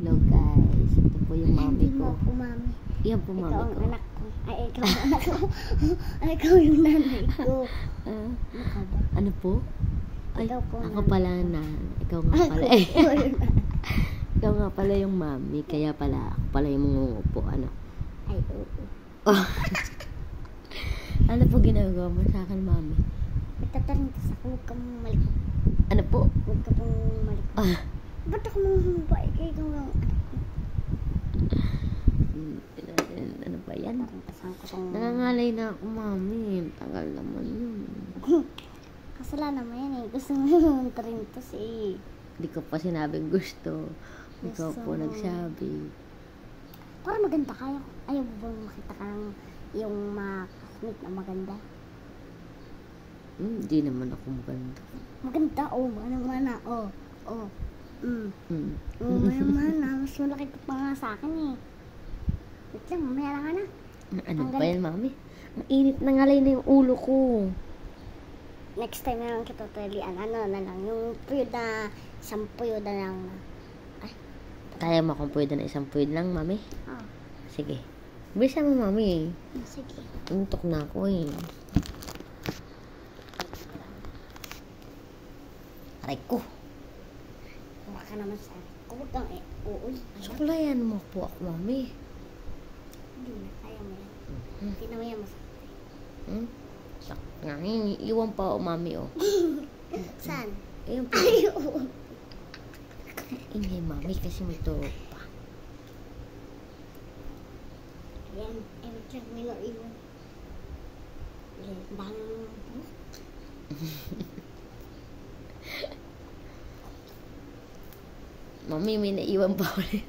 Hello guys, ito po yung mami Hindi ko. mo po, mami. Yan po mami Ikaw ko. ang anak ko. Ay, ikaw ang anak ko. Ay, ikaw yung nanay ko. Ano ka ba? Ano po? Ay, Ikaw po ako nanay pala ko. na. Ikaw nga pala. Ikaw nga pala yung mami. Kaya pala, ako pala yung mungungupo. Ano? Ay, oo. Oh. Ano po ginagawa mo sa akin, mami? Magtatarintas ako. Huwag ka mong malikot. Ano po? Huwag ka pong malikot. Ba't ako mong humba? Ikaw yung anak ko. Ano ba yan? Tarintasan ko tong... Nangangalay na ako, mami. Tagal naman yun. Kasalanan mo yan eh. Gusto mo yung tarintas eh. Hindi ko pa sinabing gusto. Ikaw Gusto po mo. nagsabi. Para maganda kayo. Ayaw mo bang makita ka ng yung mga kasmate na maganda? Hindi naman ako maganda. Maganda, oh. Mana-mana, oh. Oh. Oh, mana-mana. Mas malaki ka pa nga sa akin eh. Wait lang, mamaya lang ka na. Ano ba yan, mami? Ang init na ngalay na yung ulo ko. Next time na lang kita talian. Ano na lang, yung puyod na, isang puyod na lang. Kaya mo akong pwede na isang pwede lang, mami? Oh, Sige. Bisa mo, mami. sige. Untok na ako eh. Aray ko. Huwag ka naman sa akin. Huwag kang eh. Uy. Sukulayan mo po ako, mami. Hindi na, kaya mo yan. Tinamaya mo sa akin. Sak nga, iwan pa ako, mami, oh. Saan? Ayun po. Ayun. Ingay, mami, kasi may turo pa. Ayan, wait lang, may naiwan. Dami mo po. Mami, may naiwan pa ulit.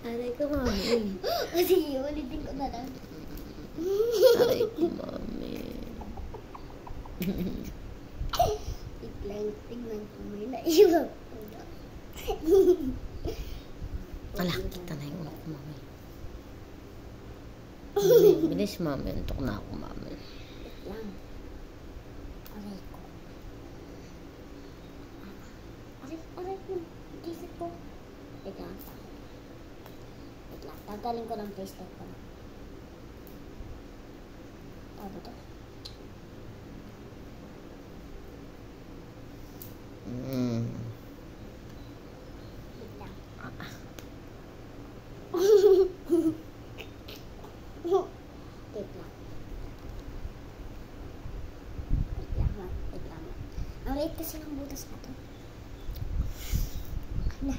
Aray ko, mami. Sige, ulitin ko na lang. Aray ko, mami. Wait lang, tingnan ko may naiwan po na. Ala, kita na yung ulo ko, mami. Bilis, mami. Antok na ako, mami. Wait lang. Aray ko. Aray ko. Gisip ko. Wait lang. Wait lang. Tanggalin ko ng bracelet ko na. Ano to? Wait lang. Wait lang. Wait lang. Wait lang. Ang liit kasi ng butas na to. Na.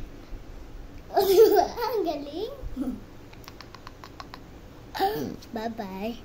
O, diba? Ang galing. Bye-bye.